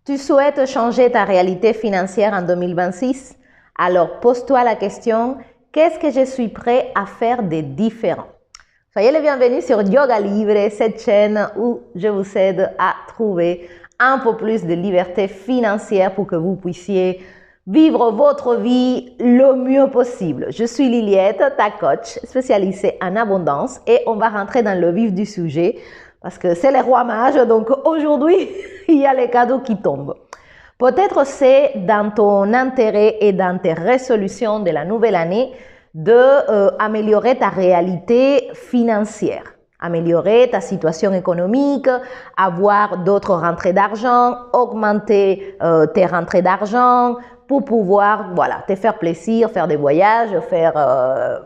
Tu souhaites changer ta réalité financière en 2026? Alors pose-toi la question, qu'est-ce que je suis prêt à faire de différent? Soyez les bienvenus sur Yoga Libre, cette chaîne où je vous aide à trouver un peu plus de liberté financière pour que vous puissiez vivre votre vie le mieux possible. Je suis Liliette, ta coach spécialisée en abondance et on va rentrer dans le vif du sujet parce que c'est les rois mages, donc aujourd'hui, il y a les cadeaux qui tombent. Peut-être c'est dans ton intérêt et dans tes résolutions de la nouvelle année d'améliorer ta réalité financière, améliorer ta situation économique, avoir d'autres rentrées d'argent, augmenter tes rentrées d'argent pour pouvoir te faire plaisir, faire des voyages, faire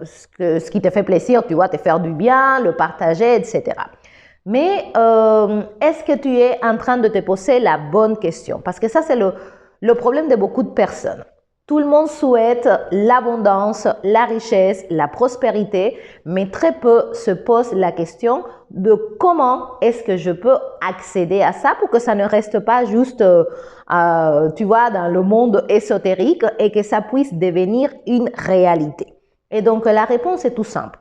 ce qui te fait plaisir, tu vois, te faire du bien, le partager, etc. Mais est-ce que tu es en train de te poser la bonne question? Parce que ça, c'est le problème de beaucoup de personnes. Tout le monde souhaite l'abondance, la richesse, la prospérité, mais très peu se posent la question de comment est-ce que je peux accéder à ça pour que ça ne reste pas juste, tu vois, dans le monde ésotérique et que ça puisse devenir une réalité. Et donc, la réponse est tout simple.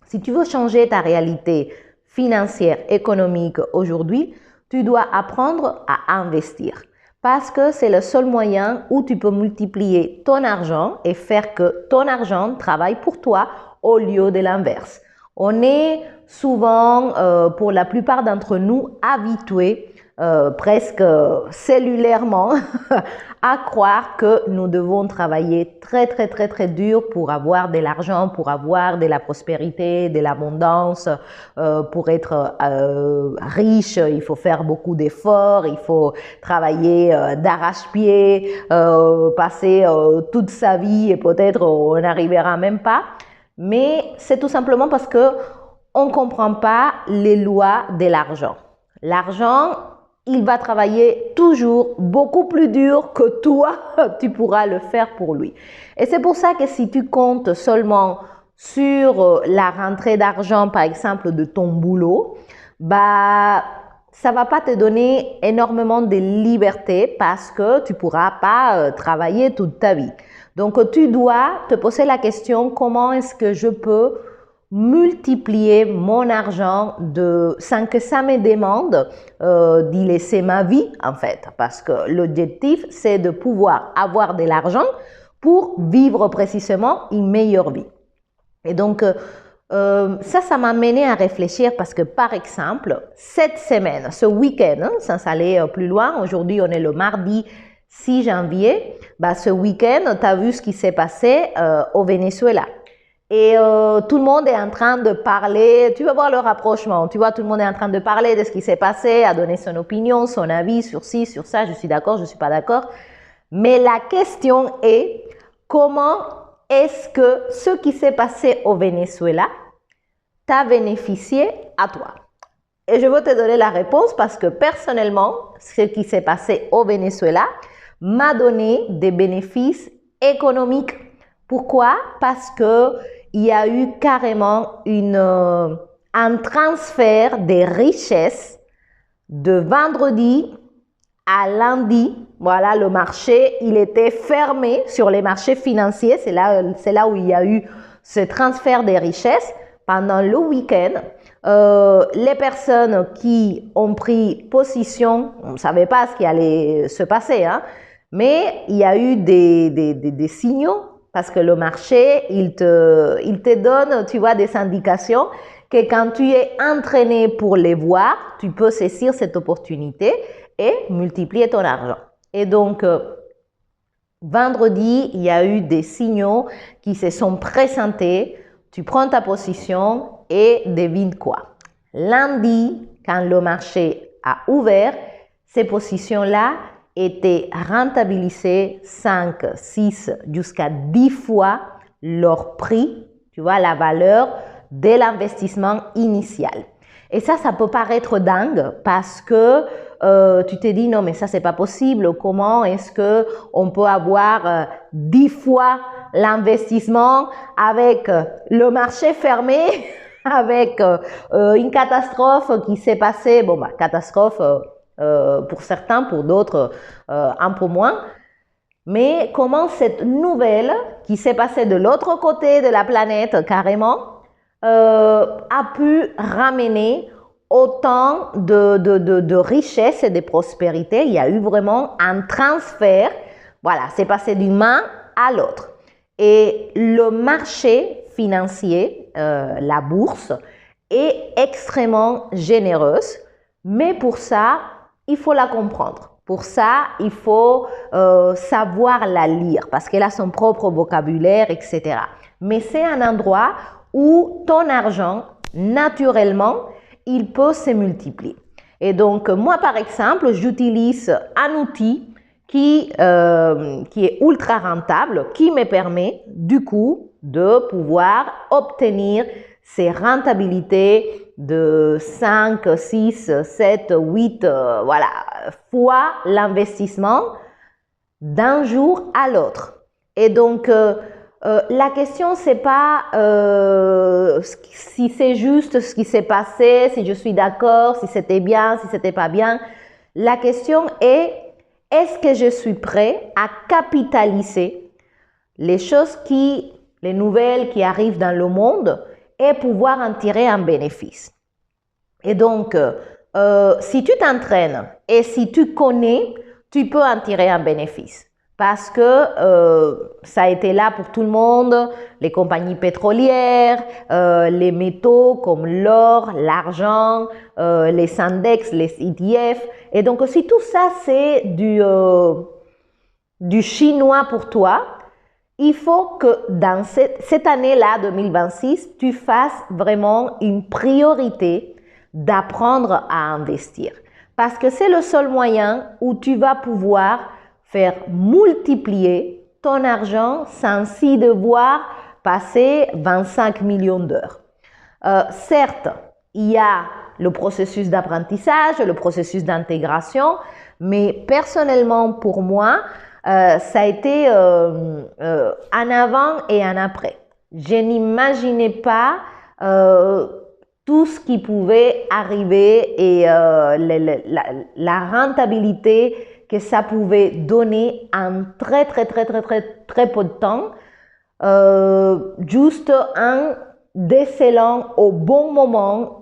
Si tu veux changer ta réalité financière, économique aujourd'hui, tu dois apprendre à investir. Parce que c'est le seul moyen où tu peux multiplier ton argent et faire que ton argent travaille pour toi au lieu de l'inverse. On est souvent, pour la plupart d'entre nous, habitués presque cellulairement à croire que nous devons travailler très dur pour avoir de l'argent, pour avoir de la prospérité, de l'abondance, pour être riche, il faut faire beaucoup d'efforts, il faut travailler d'arrache-pied, passer toute sa vie et peut-être on n'arrivera même pas. Mais c'est tout simplement parce que on ne comprend pas les lois de l'argent. L'argent, il va travailler toujours beaucoup plus dur que toi, tu pourras le faire pour lui. Et c'est pour ça que si tu comptes seulement sur la rentrée d'argent, par exemple, de ton boulot, ça va pas te donner énormément de liberté parce que tu pourras pas travailler toute ta vie. Donc, tu dois te poser la question, comment est-ce que je peux multiplier mon argent sans que ça me demande d'y laisser ma vie en fait, parce que l'objectif c'est de pouvoir avoir de l'argent pour vivre précisément une meilleure vie. Et donc ça m'a mené à réfléchir parce que par exemple cette semaine, ce week-end, sans aller plus loin, aujourd'hui on est le mardi 6 janvier, ce week-end tu as vu ce qui s'est passé au Venezuela. Et tout le monde est en train de parler, tu vas voir le rapprochement, tu vois, tout le monde est en train de parler de ce qui s'est passé, à donner son opinion, son avis sur ci, sur ça, je suis d'accord, je ne suis pas d'accord. Mais la question est, comment est-ce que ce qui s'est passé au Venezuela t'a bénéficié à toi? Et je veux te donner la réponse parce que personnellement, ce qui s'est passé au Venezuela m'a donné des bénéfices économiques. Pourquoi? Parce que il y a eu carrément un transfert des richesses de vendredi à lundi. Voilà, le marché, il était fermé sur les marchés financiers. C'est là où il y a eu ce transfert des richesses. Pendant le week-end, les personnes qui ont pris position, on ne savait pas ce qui allait se passer, hein, mais il y a eu des signaux. Parce que le marché, il te donne, tu vois, des indications que quand tu es entraîné pour les voir, tu peux saisir cette opportunité et multiplier ton argent. Et donc, vendredi, il y a eu des signaux qui se sont présentés. Tu prends ta position et devine quoi? Lundi, quand le marché a ouvert, ces positions-là étaient rentabilisées 5, 6, jusqu'à 10 fois leur prix, tu vois, la valeur de l'investissement initial. Et ça peut paraître dingue parce que tu te dis non mais ça c'est pas possible, comment est-ce que on peut avoir 10 fois l'investissement avec le marché fermé, avec une catastrophe qui s'est passée, catastrophe pour certains, pour d'autres, un peu moins. Mais comment cette nouvelle qui s'est passée de l'autre côté de la planète carrément a pu ramener autant de richesse et de prospérité. Il y a eu vraiment un transfert. Voilà, c'est passé d'une main à l'autre. Et le marché financier, la bourse, est extrêmement généreuse. Mais pour ça, il faut la comprendre. Pour ça, il faut savoir la lire parce qu'elle a son propre vocabulaire, etc. Mais c'est un endroit où ton argent, naturellement, il peut se multiplier. Et donc, moi, par exemple, j'utilise un outil qui est ultra rentable, qui me permet, du coup, de pouvoir obtenir ces rentabilités de 5, 6, 7, 8, voilà, fois l'investissement d'un jour à l'autre. Et donc, la question, c'est pas si c'est juste ce qui s'est passé, si je suis d'accord, si c'était bien, si c'était pas bien. La question est-ce que je suis prêt à capitaliser les choses les nouvelles qui arrivent dans le monde et pouvoir en tirer un bénéfice. Et donc, si tu t'entraînes et si tu connais, tu peux en tirer un bénéfice. Parce que ça a été là pour tout le monde, les compagnies pétrolières, les métaux comme l'or, l'argent, les index, les ETF. Et donc, si tout ça, c'est du chinois pour toi, il faut que dans cette année-là, 2026, tu fasses vraiment une priorité d'apprendre à investir. Parce que c'est le seul moyen où tu vas pouvoir faire multiplier ton argent sans y devoir passer 25 millions d'heures. Certes, il y a le processus d'apprentissage, le processus d'intégration, mais personnellement pour moi, ça a été un avant et un après. Je n'imaginais pas tout ce qui pouvait arriver et la rentabilité que ça pouvait donner en très peu de temps, juste en décelant au bon moment,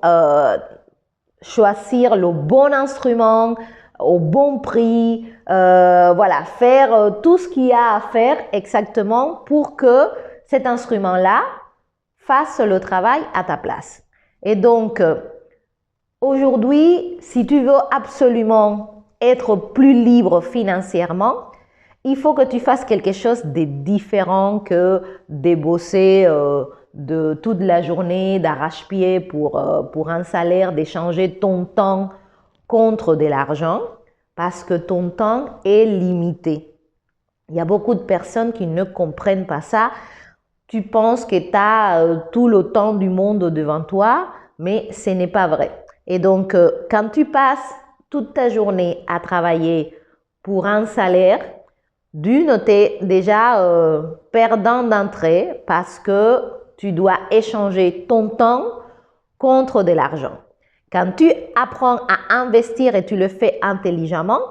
choisir le bon instrument, au bon prix, voilà, faire tout ce qu'il y a à faire exactement pour que cet instrument-là fasse le travail à ta place. Et donc, aujourd'hui, si tu veux absolument être plus libre financièrement, il faut que tu fasses quelque chose de différent que de bosser de toute la journée d'arrache-pied pour un salaire, d'échanger ton temps contre de l'argent parce que ton temps est limité. Il y a beaucoup de personnes qui ne comprennent pas ça. Tu penses que tu as tout le temps du monde devant toi, mais ce n'est pas vrai. Et donc, quand tu passes toute ta journée à travailler pour un salaire, tu es déjà perdant d'entrée parce que tu dois échanger ton temps contre de l'argent. Quand tu apprends à investir et tu le fais intelligemment,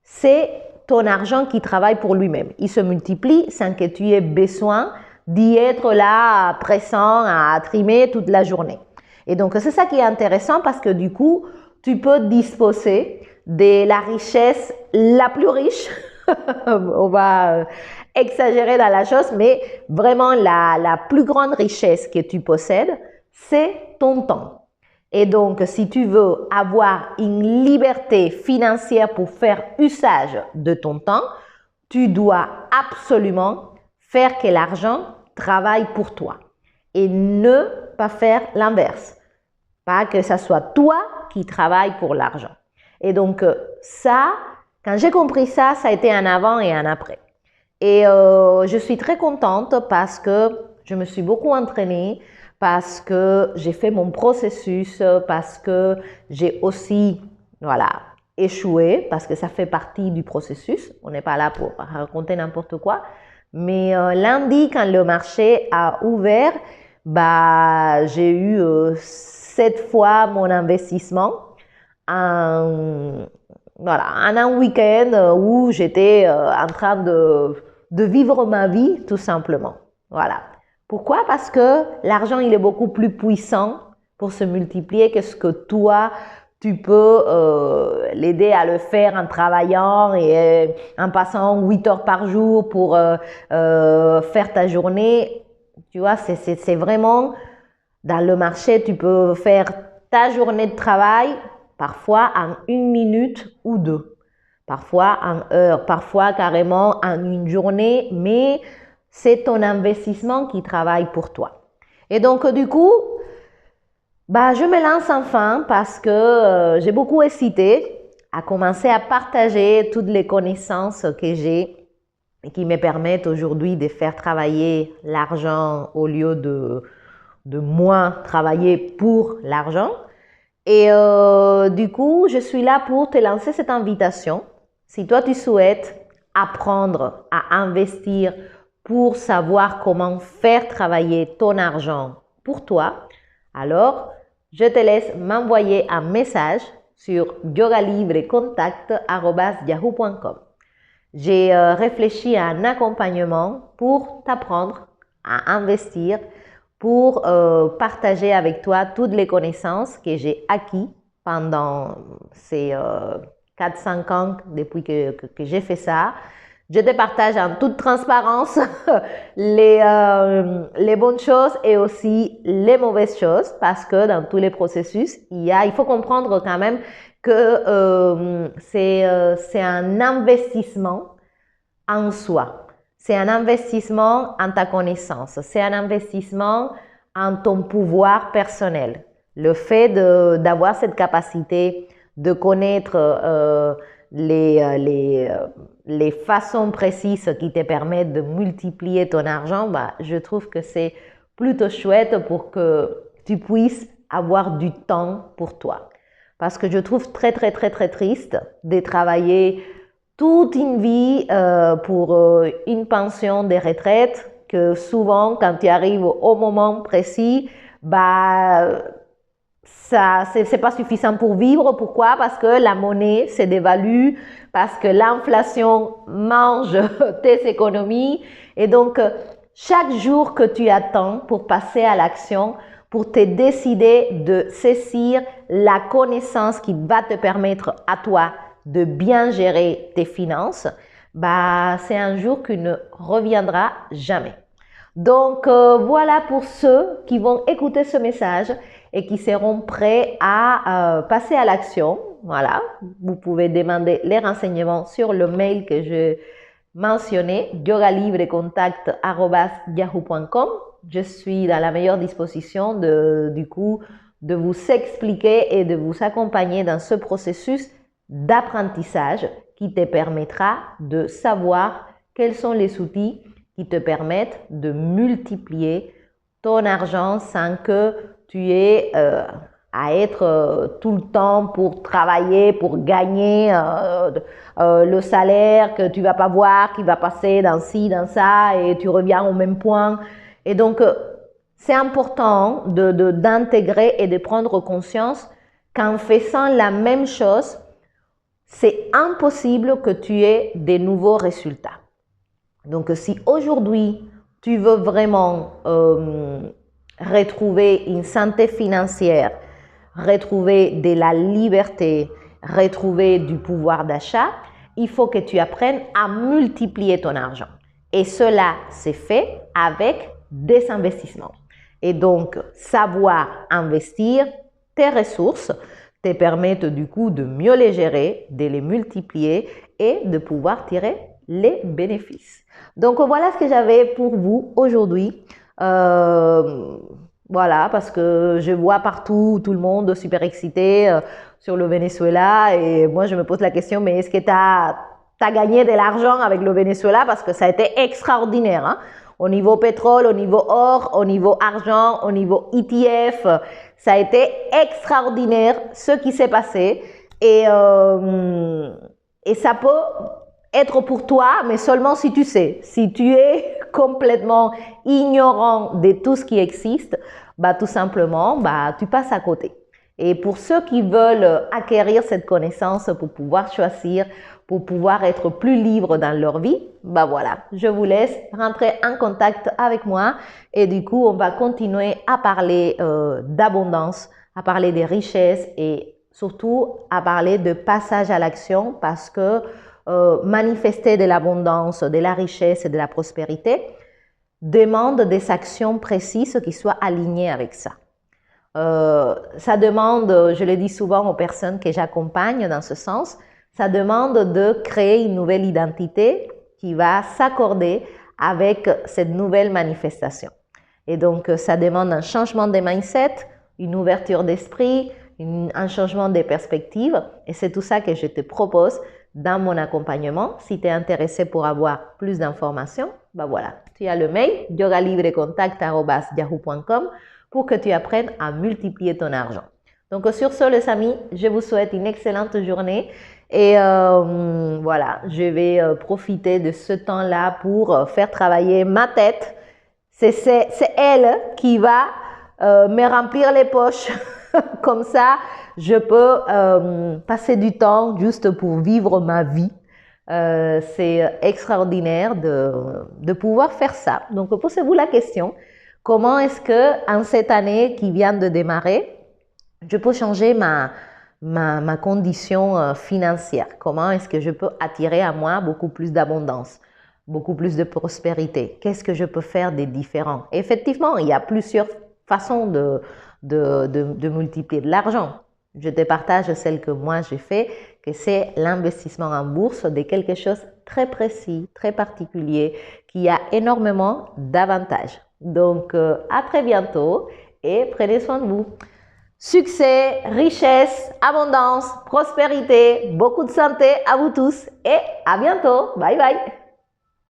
c'est ton argent qui travaille pour lui-même. Il se multiplie sans que tu aies besoin d'y être là, pressant, à trimer toute la journée. Et donc, c'est ça qui est intéressant parce que du coup, tu peux disposer de la richesse la plus riche. On va exagérer dans la chose, mais vraiment la plus grande richesse que tu possèdes, c'est ton temps. Et donc, si tu veux avoir une liberté financière pour faire usage de ton temps, tu dois absolument faire que l'argent travaille pour toi et ne pas faire l'inverse. Pas que ce soit toi qui travaille pour l'argent. Et donc, ça, quand j'ai compris ça, ça a été un avant et un après. Et je suis très contente parce que je me suis beaucoup entraînée, parce que j'ai fait mon processus, parce que j'ai aussi, voilà, échoué, parce que ça fait partie du processus. On n'est pas là pour raconter n'importe quoi. Mais lundi, quand le marché a ouvert, j'ai eu 7 fois mon investissement voilà, un week-end où j'étais en train de vivre ma vie, tout simplement. Voilà. Pourquoi? Parce que l'argent, il est beaucoup plus puissant pour se multiplier que ce que toi, tu peux l'aider à le faire en travaillant et en passant 8 heures par jour pour faire ta journée. Tu vois, c'est vraiment, dans le marché, tu peux faire ta journée de travail parfois en 1 minute ou 2, parfois en heure, parfois carrément en une journée, mais c'est ton investissement qui travaille pour toi. Et donc, du coup, je me lance enfin parce que j'ai beaucoup hésité à commencer à partager toutes les connaissances que j'ai et qui me permettent aujourd'hui de faire travailler l'argent au lieu de moi travailler pour l'argent. Et du coup, je suis là pour te lancer cette invitation. Si toi, tu souhaites apprendre à investir pour savoir comment faire travailler ton argent pour toi, alors je te laisse m'envoyer un message sur yogalibrecontact@yahoo.com. J'ai réfléchi à un accompagnement pour t'apprendre à investir, pour partager avec toi toutes les connaissances que j'ai acquises pendant ces 4-5 ans depuis que j'ai fait ça. Je te partage en toute transparence les bonnes choses et aussi les mauvaises choses parce que dans tous les processus, il faut comprendre quand même que c'est un investissement en soi. C'est un investissement en ta connaissance. C'est un investissement en ton pouvoir personnel. Le fait d'avoir cette capacité de connaître les façons précises qui te permettent de multiplier ton argent, je trouve que c'est plutôt chouette pour que tu puisses avoir du temps pour toi. Parce que je trouve très, très, très, très triste de travailler toute une vie pour une pension de retraite que souvent, quand tu arrives au moment précis, ça, c'est pas suffisant pour vivre. Pourquoi? Parce que la monnaie se dévalue, parce que l'inflation mange tes économies. Et donc, chaque jour que tu attends pour passer à l'action, pour te décider de saisir la connaissance qui va te permettre à toi de bien gérer tes finances, c'est un jour qui ne reviendra jamais. Donc, voilà pour ceux qui vont écouter ce message et qui seront prêts à passer à l'action. Voilà, vous pouvez demander les renseignements sur le mail que je mentionnais, yogalibrecontact@yahoo.com. Je suis dans la meilleure disposition de vous expliquer et de vous accompagner dans ce processus d'apprentissage qui te permettra de savoir quels sont les outils qui te permettent de multiplier ton argent sans que tu aies à être tout le temps pour travailler, pour gagner le salaire que tu vas pas voir, qui va passer dans ci, dans ça et tu reviens au même point. Et donc, c'est important d'intégrer et de prendre conscience qu'en faisant la même chose, c'est impossible que tu aies des nouveaux résultats. Donc, si aujourd'hui, tu veux vraiment retrouver une santé financière, retrouver de la liberté, retrouver du pouvoir d'achat, il faut que tu apprennes à multiplier ton argent. Et cela s'est fait avec des investissements. Et donc, savoir investir tes ressources te permettent du coup de mieux les gérer, de les multiplier et de pouvoir tirer les bénéfices. Donc, voilà ce que j'avais pour vous aujourd'hui. Voilà, parce que je vois partout tout le monde super excité sur le Venezuela et moi je me pose la question, mais est-ce que tu as gagné de l'argent avec le Venezuela? Parce que ça a été extraordinaire, hein? Au niveau pétrole, au niveau or, au niveau argent, au niveau ETF, ça a été extraordinaire ce qui s'est passé et ça peut être pour toi, mais seulement si tu sais. Si tu es complètement ignorant de tout ce qui existe, tout simplement, tu passes à côté. Et pour ceux qui veulent acquérir cette connaissance pour pouvoir choisir, pour pouvoir être plus libres dans leur vie, bah voilà, je vous laisse rentrer en contact avec moi et du coup, on va continuer à parler d'abondance, à parler des richesses et surtout à parler de passage à l'action parce que manifester de l'abondance, de la richesse et de la prospérité demande des actions précises qui soient alignées avec ça. Ça demande, je le dis souvent aux personnes que j'accompagne dans ce sens, ça demande de créer une nouvelle identité qui va s'accorder avec cette nouvelle manifestation. Et donc, ça demande un changement de mindset, une ouverture d'esprit, un changement de perspective. Et c'est tout ça que je te propose dans mon accompagnement. Si tu es intéressé pour avoir plus d'informations, ben voilà, tu as le mail yogalibrecontact@yahoo.com pour que tu apprennes à multiplier ton argent. Donc sur ce, les amis, je vous souhaite une excellente journée et voilà, je vais profiter de ce temps-là pour faire travailler ma tête. C'est elle qui va me remplir les poches. Comme ça, je peux passer du temps juste pour vivre ma vie. C'est extraordinaire de pouvoir faire ça. Donc, posez-vous la question, comment est-ce que en cette année qui vient de démarrer, je peux changer ma condition financière? Comment est-ce que je peux attirer à moi beaucoup plus d'abondance, beaucoup plus de prospérité? Qu'est-ce que je peux faire de différent? Effectivement, il y a plusieurs façons de multiplier de l'argent. Je te partage celle que moi j'ai fait, que c'est l'investissement en bourse de quelque chose de très précis, très particulier, qui a énormément d'avantages. Donc, à très bientôt et prenez soin de vous. Succès, richesse, abondance, prospérité, beaucoup de santé à vous tous et à bientôt. Bye bye.